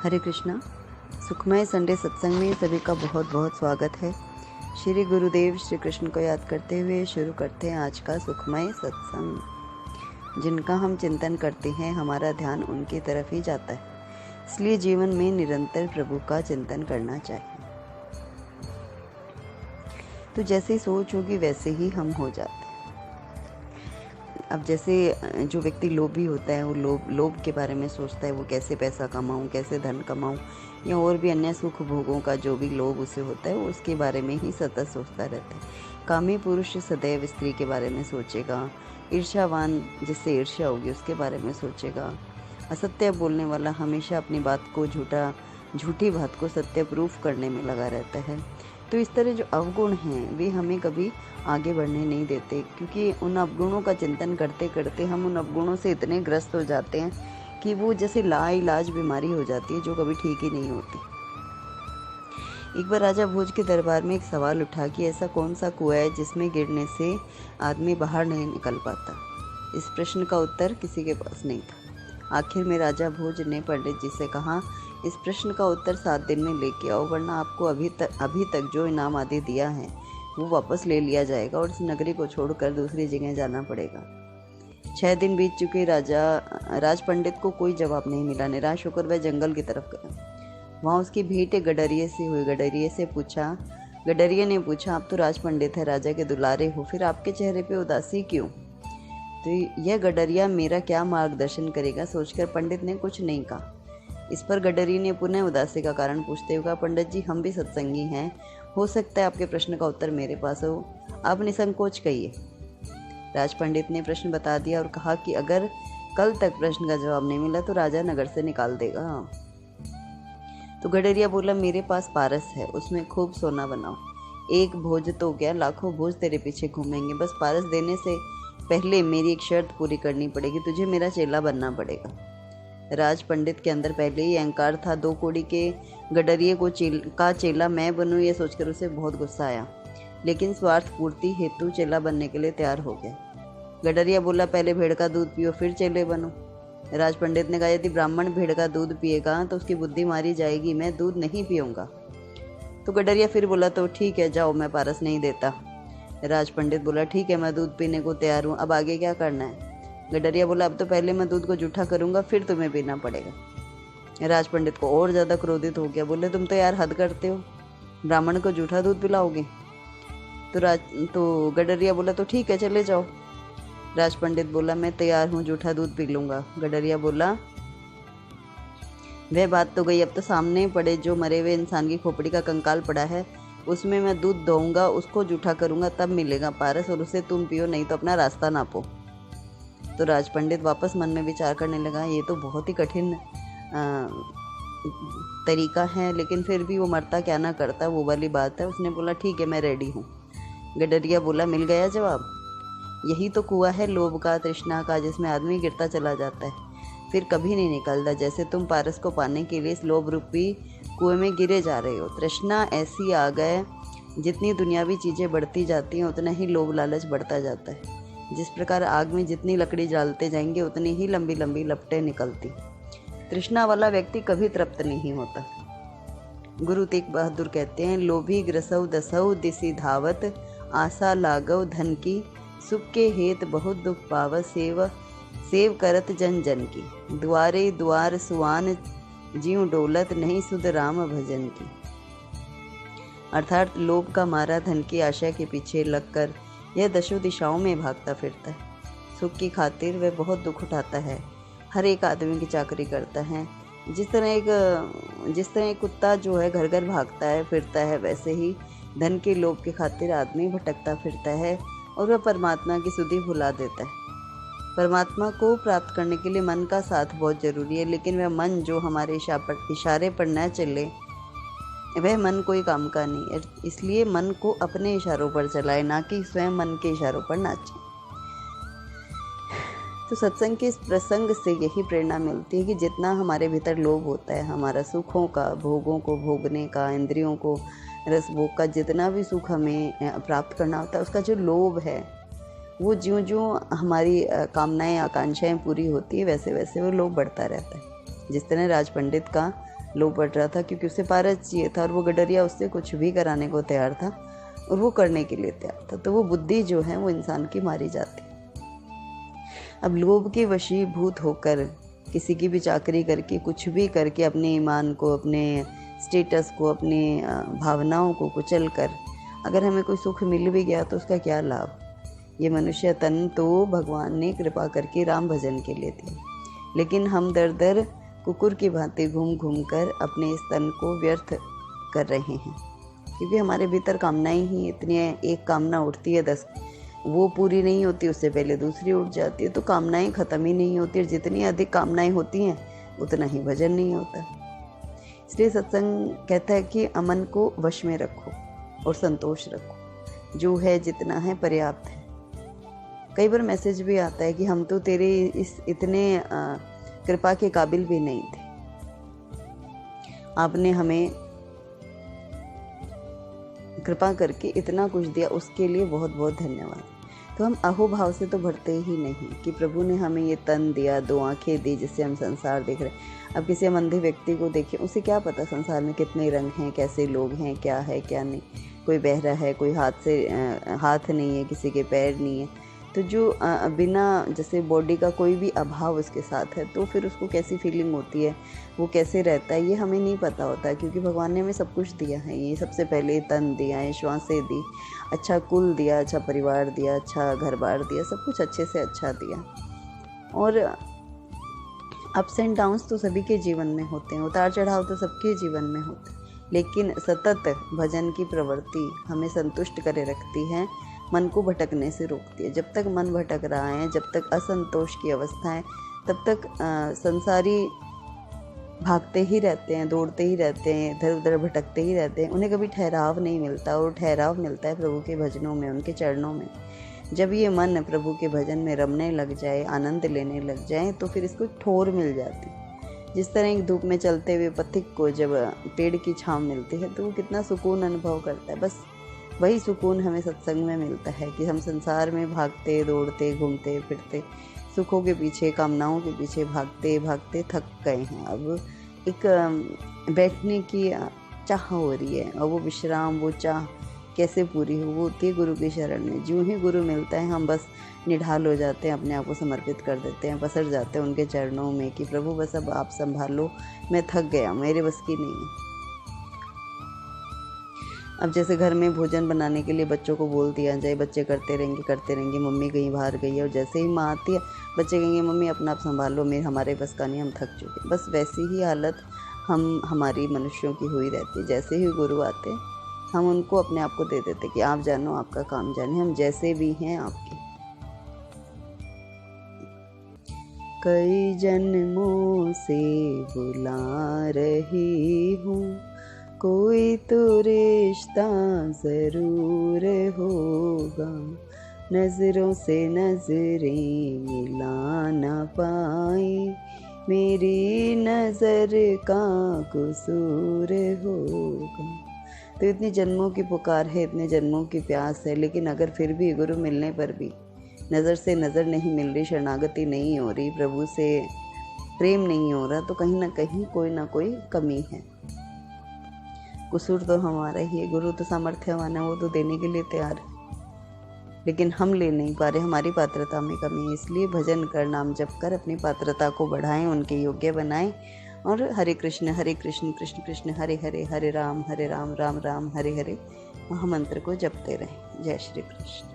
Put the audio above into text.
हरे कृष्णा। सुखमय संडे सत्संग में सभी का बहुत बहुत स्वागत है। श्री गुरुदेव श्री कृष्ण को याद करते हुए शुरू करते हैं आज का सुखमय सत्संग। जिनका हम चिंतन करते हैं हमारा ध्यान उनकी तरफ ही जाता है, इसलिए जीवन में निरंतर प्रभु का चिंतन करना चाहिए। तो जैसी सोच होगी वैसे ही हम हो जाते हैं। अब जैसे जो व्यक्ति लोभी होता है वो लोभ के बारे में सोचता है, वो कैसे पैसा कमाऊं, कैसे धन कमाऊं, या और भी अन्य सुख भोगों का जो भी लोभ उसे होता है वो उसके बारे में ही सतत सोचता रहता है। कामी पुरुष सदैव स्त्री के बारे में सोचेगा, ईर्ष्यावान जिससे ईर्ष्या होगी उसके बारे में सोचेगा, असत्य बोलने वाला हमेशा अपनी बात को झूठी बात को सत्य प्रूफ करने में लगा रहता है। तो इस तरह जो अवगुण हैं वे हमें कभी आगे बढ़ने नहीं देते, क्योंकि उन अवगुणों का चिंतन करते करते हम उन अवगुणों से इतने ग्रस्त हो जाते हैं कि वो जैसे लाइलाज बीमारी हो जाती है जो कभी ठीक ही नहीं होती। एक बार राजा भोज के दरबार में एक सवाल उठा कि ऐसा कौन सा कुआं है जिसमें गिरने से आदमी बाहर नहीं निकल पाता। इस प्रश्न का उत्तर किसी के पास नहीं था। आखिर में राजा भोज ने पंडित जी से कहा, इस प्रश्न का उत्तर 7 दिन में लेके आओ, वरना आपको अभी तक जो इनाम आदि दिया है वो वापस ले लिया जाएगा और इस नगरी को छोड़कर दूसरी जगह जाना पड़ेगा। 6 दिन बीत चुके। राज पंडित को कोई जवाब नहीं मिला। निराश होकर वह जंगल की तरफ गया। वहाँ उसकी भेंट गडरिये से हुई। गडरिये ने पूछा, आप तो राज पंडित है, राजा के दुलारे हो, फिर आपके चेहरे पे उदासी क्यों? तो यह गडरिया मेरा क्या मार्गदर्शन करेगा, सोचकर पंडित ने कुछ नहीं कहा। इस पर गडरी ने पुनः उदासी का कारण पूछते हुए कहा, पंडित जी हम भी सत्संगी हैं, हो सकता है आपके प्रश्न का उत्तर मेरे पास हो, आप निसंकोच कहिए। राज पंडित ने प्रश्न बता दिया और कहा कि अगर कल तक प्रश्न का जवाब नहीं मिला तो राजा नगर से निकाल देगा। तो गडरिया बोला, मेरे पास पारस है, उसमें खूब सोना बनाओ। एक भोज तो क्या, लाखों भोज तेरे पीछे घूमेंगे, बस पारस देने से पहले मेरी एक शर्त पूरी करनी पड़ेगी, तुझे मेरा चेला बनना पड़ेगा। राज पंडित के अंदर पहले ही अहंकार था। 2 कौड़ी के गडरिये का चेला मैं बनूं, ये सोचकर उसे बहुत गुस्सा आया, लेकिन स्वार्थ पूर्ति हेतु चेला बनने के लिए तैयार हो गया। गडरिया बोला, पहले भेड़ का दूध पियो फिर चेले बनो। राज पंडित ने कहा, यदि ब्राह्मण भेड़ का दूध पिएगा तो उसकी बुद्धि मारी जाएगी, मैं दूध नहीं पीऊँगा। तो गडरिया फिर बोला, तो ठीक है जाओ, मैं पारस नहीं देता। राज पंडित बोला, ठीक है मैं दूध पीने को तैयार हूँ, अब आगे क्या करना है? गडरिया बोला, अब तो पहले मैं दूध को जूठा करूँगा फिर तुम्हें पीना पड़ेगा। राज पंडित को और ज़्यादा क्रोधित हो गया, बोले, तुम तो यार हद करते हो, ब्राह्मण को जूठा दूध पिलाओगे? तो गडरिया बोला, तो ठीक है चले जाओ। राज पंडित बोला, मैं तैयार हूँ, जूठा दूध पी लूँगा। गडरिया बोला, वह बात तो गई, अब तो सामने पड़े जो मरे हुए इंसान की खोपड़ी का कंकाल पड़ा है उसमें मैं दूध दूंगा, उसको जूठा करूँगा, तब मिलेगा पारस, और उसे तुम पियो, नहीं तो अपना रास्ता नापो। तो राज पंडित वापस मन में विचार करने लगा, ये तो बहुत ही कठिन तरीका है, लेकिन फिर भी वो मरता क्या ना करता, वो वाली बात है। उसने बोला, ठीक है मैं रेडी हूँ। गडरिया बोला, मिल गया जवाब। यही तो कुआं है लोभ का, तृष्णा का, जिसमें आदमी गिरता चला जाता है, फिर कभी नहीं निकलता। जैसे तुम पारस को पाने के लिए इस लोभ रूपी कुएं में गिरे जा रहे हो। तृष्णा ऐसी आ गए, जितनी दुनियावी चीज़ें बढ़ती जाती हैं उतना ही लोभ लालच बढ़ता जाता है। जिस प्रकार आग में जितनी लकड़ी डालते जाएंगे उतनी ही लंबी लंबी लपटें निकलती। तृष्णा वाला व्यक्ति कभी तृप्त नहीं होता। गुरु तेग बहादुर कहते हैं, लोभी ग्रसऊ दसऊ दिसी धावत, आशा लागव धन की, सुख के हेत बहुत दुख पाव, सेव करत जन जन की, द्वारे द्वार सुआन जीव डोलत, नहीं सुध राम भजन की। अर्थात लोभ का मारा धन की आशा के पीछे लगकर यह दशों दिशाओं में भागता फिरता है। सुख की खातिर वह बहुत दुख उठाता है, हर एक आदमी की चाकरी करता है। जिस तरह एक कुत्ता जो है घर घर भागता है फिरता है, वैसे ही धन के लोभ की खातिर आदमी भटकता फिरता है और वह परमात्मा की सुधि भुला देता है। परमात्मा को प्राप्त करने के लिए मन का साथ बहुत जरूरी है, लेकिन वह मन जो हमारे इशारे पर न चले, वह मन कोई काम का नहीं है। इसलिए मन को अपने इशारों पर चलाए, ना कि स्वयं मन के इशारों पर नाचे। तो सत्संग के इस प्रसंग से यही प्रेरणा मिलती है कि जितना हमारे भीतर लोभ होता है, हमारा सुखों का, भोगों को भोगने का, इंद्रियों को रस भोग का, जितना भी सुख हमें प्राप्त करना होता है, उसका जो लोभ है वो ज्यों ज्यों हमारी कामनाएं आकांक्षाएं पूरी होती है वैसे वैसे वो लोभ बढ़ता रहता है। जिस तरह राज पंडित का लोभ बढ़ रहा था, क्योंकि उसे पारस चाहिए था और वो गडरिया उससे कुछ भी कराने को तैयार था और वो करने के लिए तैयार था। तो वो बुद्धि जो है वो इंसान की मारी जाती। अब लोभ के वशीभूत होकर किसी की भी चाकरी करके, कुछ भी करके, अपने ईमान को, अपने स्टेटस को, अपनी भावनाओं को कुचल कर अगर हमें कोई सुख मिल भी गया तो उसका क्या लाभ। ये मनुष्य तन तो भगवान ने कृपा करके राम भजन के लिए दिया, लेकिन हम दर दर कुकुर की भांति घूम घूम कर अपने इस तन को व्यर्थ कर रहे हैं, क्योंकि हमारे भीतर कामनाएं ही इतनी है। एक कामना उठती है 10, वो पूरी नहीं होती, उससे पहले दूसरी उठ जाती है, तो कामनाएं ख़त्म ही नहीं होती। और जितनी अधिक कामनाएं होती हैं उतना ही भजन नहीं होता। इसलिए सत्संग कहता है कि अमन को वश में रखो और संतोष रखो, जो है जितना है पर्याप्त है। कई बार मैसेज भी आता है कि हम तो तेरे इस इतने कृपा के काबिल भी नहीं थे, आपने हमें कृपा करके इतना कुछ दिया, उसके लिए बहुत बहुत धन्यवाद। तो हम अहोभाव से तो भरते ही नहीं कि प्रभु ने हमें ये तन दिया, 2 आँखें दी जिससे हम संसार देख रहे हैं। अब किसी हम अंधे व्यक्ति को देखें, उसे क्या पता संसार में कितने रंग हैं, कैसे लोग हैं, क्या है क्या नहीं। कोई बहरा है, कोई हाथ नहीं है, किसी के पैर नहीं है। तो जो बिना जैसे बॉडी का कोई भी अभाव उसके साथ है, तो फिर उसको कैसी फीलिंग होती है, वो कैसे रहता है, ये हमें नहीं पता होता है। क्योंकि भगवान ने हमें सब कुछ दिया है। ये सबसे पहले तन दिया है, श्वासें दी, अच्छा कुल दिया, अच्छा परिवार दिया, अच्छा घर बार दिया, सब कुछ अच्छे से अच्छा दिया। और अप्स एंड डाउन्स तो सभी के जीवन में होते हैं, उतार चढ़ाव तो सबके जीवन में होते हैं, लेकिन सतत भजन की प्रवृत्ति हमें संतुष्ट करे रखती है, मन को भटकने से रोकती है। जब तक मन भटक रहा है, जब तक असंतोष की अवस्था है, तब तक संसारी भागते ही रहते हैं, दौड़ते ही रहते हैं, इधर उधर भटकते ही रहते हैं। उन्हें कभी ठहराव नहीं मिलता, और ठहराव मिलता है प्रभु के भजनों में, उनके चरणों में। जब ये मन प्रभु के भजन में रमने लग जाए, आनंद लेने लग जाए, तो फिर इसको ठोर मिल जाती है। जिस तरह एक धूप में चलते हुए पथिक को जब पेड़ की छांव मिलती है तो वो कितना सुकून अनुभव करता है। बस वही सुकून हमें सत्संग में मिलता है कि हम संसार में भागते दौड़ते घूमते फिरते सुखों के पीछे, कामनाओं के पीछे भागते भागते थक गए हैं। अब एक बैठने की चाह हो रही है, और वो विश्राम, वो चाह कैसे पूरी हो, वो होती है गुरु की शरण में। जो ही गुरु मिलता है हम बस निढाल हो जाते हैं, अपने आप को समर्पित कर देते हैं, पसर जाते हैं उनके चरणों में कि प्रभु बस अब आप संभालो, मैं थक गया, मेरे बस की नहीं है। अब जैसे घर में भोजन बनाने के लिए बच्चों को बोल दिया जाए, बच्चे करते रहेंगे, मम्मी कहीं बाहर गई है, और जैसे ही माँ आती है बच्चे कहेंगे मम्मी अपना आप संभालो, हमारे बस का नहीं, हम थक चुके। बस वैसी ही हालत हमारी मनुष्यों की हुई रहती है। जैसे ही गुरु आते हम उनको अपने आप को दे देते कि आप जानो, आपका काम जाने, हम जैसे भी हैं आपके। कई जन्मों से बुला रही हूँ, कोई तो रिश्ता ज़रूर होगा, नज़रों से नज़रें मिला ना पाए, मेरी नज़र का कसूर होगा। तो इतने जन्मों की पुकार है, इतने जन्मों की प्यास है, लेकिन अगर फिर भी गुरु मिलने पर भी नज़र से नज़र नहीं मिल रही, शरणागति नहीं हो रही, प्रभु से प्रेम नहीं हो रहा, तो कहीं ना कहीं कोई ना कोई कमी है। कसूर तो हमारा ही है। गुरु तो सामर्थ्यवान है, वो तो देने के लिए तैयार है, लेकिन हम ले नहीं पा रहे, हमारी पात्रता में कमी है। इसलिए भजन कर, नाम जप कर अपनी पात्रता को बढ़ाएं, उनके योग्य बनाएं, और हरे कृष्ण कृष्ण कृष्ण हरे हरे, हरे राम राम राम हरे हरे महामंत्र को जपते रहें। जय श्री कृष्ण।